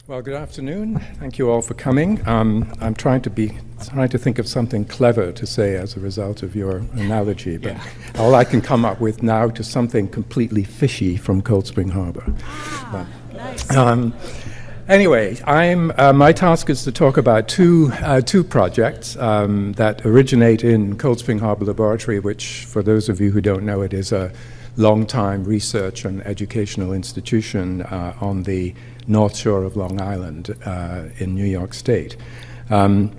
Well, good afternoon. Thank you all for coming. I'm trying to think of something clever to say as a result of your analogy, but all I can come up with now to something completely fishy from Cold Spring Harbor. Nice. Anyway, my task is to talk about two projects that originate in Cold Spring Harbor Laboratory, which, for those of you who don't know it, is a long-time research and educational institution on the North Shore of Long Island in New York State. And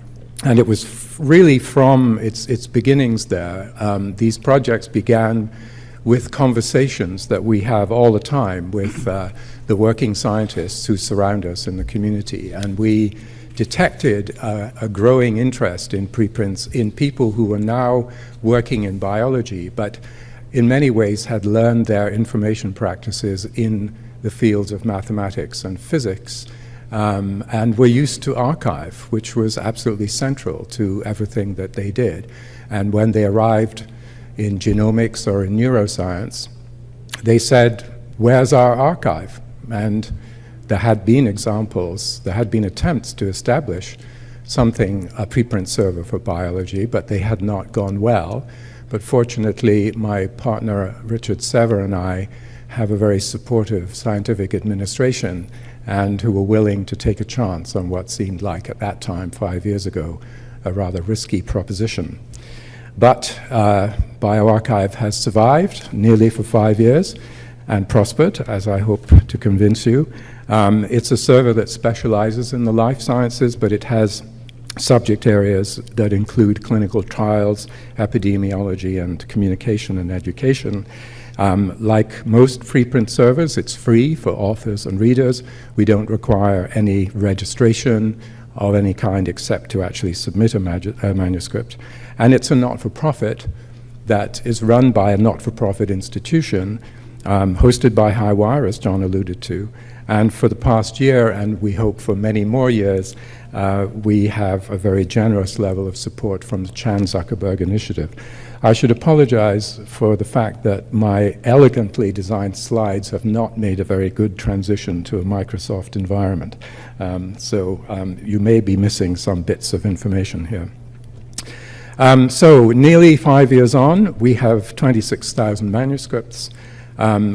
it was really from its beginnings there. These projects began with conversations that we have all the time with the working scientists who surround us in the community. And we detected a growing interest in preprints in people who are now working in biology, but in many ways had learned their information practices in the fields of mathematics and physics, and were used to archive, which was absolutely central to everything that they did. And when they arrived in genomics or in neuroscience, they said, "Where's our archive?" And there had been examples, there had been attempts to establish something, a preprint server for biology, but they had not gone well. But fortunately, my partner Richard Sever and I have a very supportive scientific administration and who were willing to take a chance on what seemed like, at that time, 5 years ago, a rather risky proposition. But bioRxiv has survived nearly for 5 years and prospered, as I hope to convince you. It's a server that specializes in the life sciences, but it has subject areas that include clinical trials, epidemiology, and communication and education. Like most preprint servers, it's free for authors and readers. We don't require any registration of any kind except to actually submit a manuscript. And it's a not-for-profit that is run by a not-for-profit institution, hosted by Highwire, as John alluded to. And for the past year, and we hope for many more years, we have a very generous level of support from the Chan Zuckerberg Initiative. I should apologize for the fact that my elegantly designed slides have not made a very good transition to a Microsoft environment. So you may be missing some bits of information here. So nearly 5 years on, we have 26,000 manuscripts.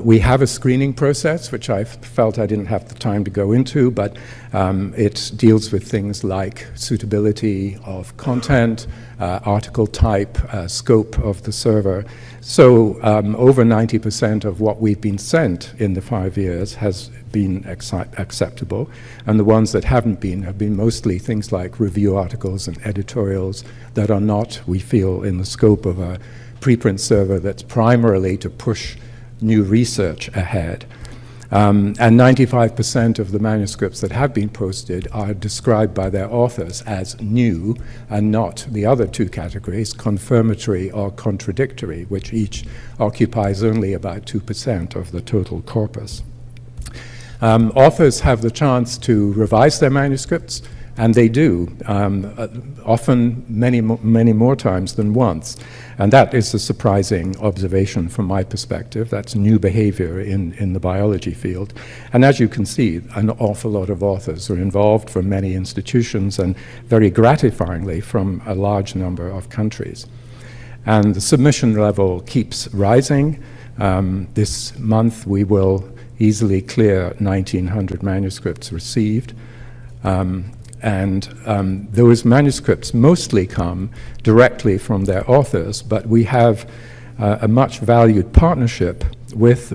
We have a screening process, which I felt I didn't have the time to go into, but it deals with things like suitability of content, article type, scope of the server. So over 90% of what we've been sent in the 5 years has been acceptable, and the ones that haven't been have been mostly things like review articles and editorials that are not, we feel, in the scope of a preprint server that's primarily to push new research ahead. And 95% of the manuscripts that have been posted are described by their authors as new, and not the other two categories, confirmatory or contradictory, which each occupies only about 2% of the total corpus. Authors have the chance to revise their manuscripts, and they do, often many more times than once. And that is a surprising observation from my perspective. That's new behavior in the biology field. And as you can see, an awful lot of authors are involved from many institutions, and very gratifyingly from a large number of countries. And the submission level keeps rising. This month we will easily clear 1,900 manuscripts received. And those manuscripts mostly come directly from their authors, but we have a much valued partnership with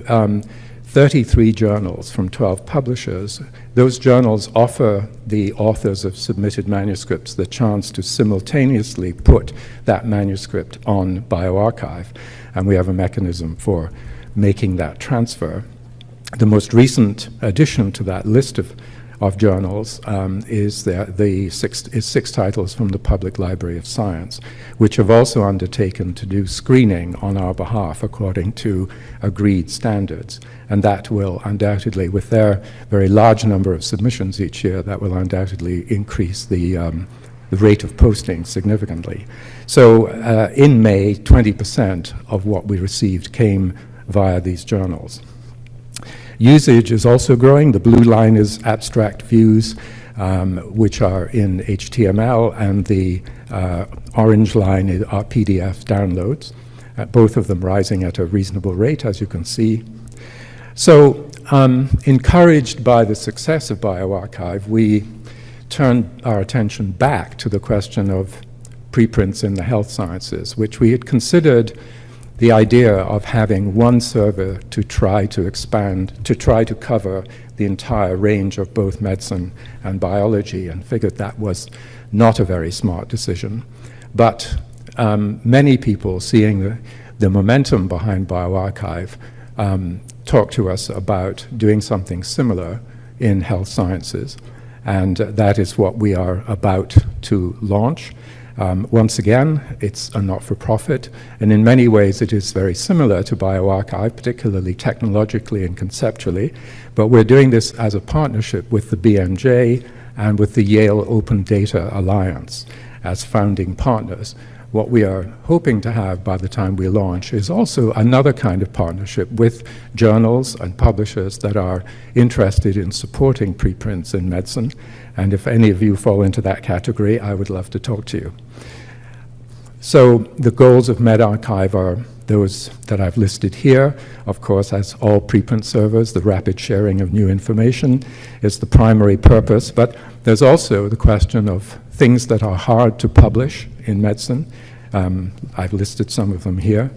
33 journals from 12 publishers. Those journals offer the authors of submitted manuscripts the chance to simultaneously put that manuscript on bioRxiv, and we have a mechanism for making that transfer. The most recent addition to that list of journals is six titles from the Public Library of Science, which have also undertaken to do screening on our behalf according to agreed standards. And that will undoubtedly, with their very large number of submissions each year, that will undoubtedly increase the rate of posting significantly. So in May, 20% of what we received came via these journals. Usage is also growing. The blue line is abstract views, which are in HTML, and the orange line are PDF downloads, both of them rising at a reasonable rate, as you can see. So, encouraged by the success of bioRxiv, we turned our attention back to the question of preprints in the health sciences, which we had considered the idea of having one server to try to expand, to try to cover the entire range of both medicine and biology, and figured that was not a very smart decision. But many people, seeing the momentum behind bioRxiv, talked to us about doing something similar in health sciences, and that is what we are about to launch. Once again, it's a not-for-profit, and in many ways it is very similar to bioRxiv, particularly technologically and conceptually, but we're doing this as a partnership with the BMJ and with the Yale Open Data Alliance as founding partners. What we are hoping to have by the time we launch is also another kind of partnership with journals and publishers that are interested in supporting preprints in medicine. And if any of you fall into that category, I would love to talk to you. So the goals of medRxiv are those that I've listed here. Of course, as all preprint servers, the rapid sharing of new information is the primary purpose, but there's also the question of things that are hard to publish in medicine. I've listed some of them here.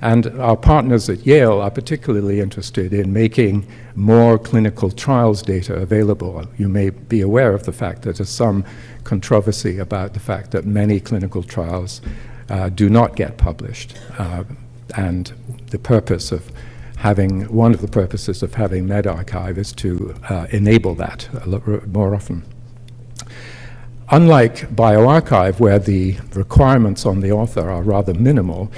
And our partners at Yale are particularly interested in making more clinical trials data available. You may be aware of the fact that there's some controversy about the fact that many clinical trials do not get published. And the purpose of having, one of the purposes of having medRxiv is to enable that more often. Unlike bioRxiv, where the requirements on the author are rather minimal,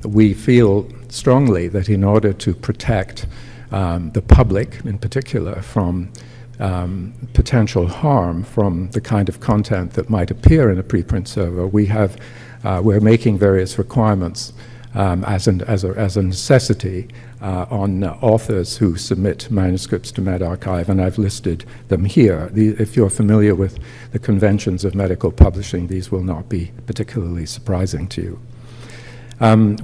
we feel strongly that in order to protect the public, in particular, from potential harm from the kind of content that might appear in a preprint server, we're making various requirements as a necessity on authors who submit manuscripts to medRxiv, and I've listed them here. If you're familiar with the conventions of medical publishing, these will not be particularly surprising to you.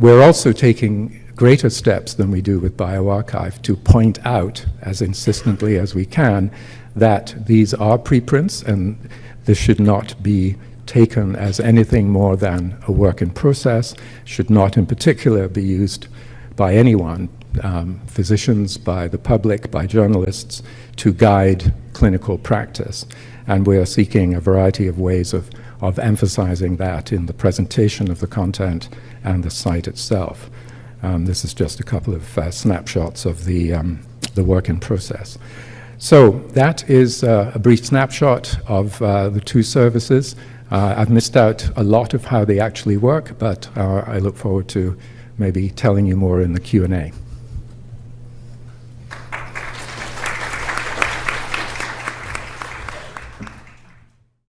We're also taking greater steps than we do with bioRxiv to point out, as insistently as we can, that these are preprints, and this should not be taken as anything more than a work in process, should not in particular be used by anyone, physicians, by the public, by journalists, to guide clinical practice. And we are seeking a variety of ways of emphasizing that in the presentation of the content and the site itself. This is just a couple of snapshots of the work in process. So that is a brief snapshot of the two services. I've missed out a lot of how they actually work, but I look forward to maybe telling you more in the Q&A.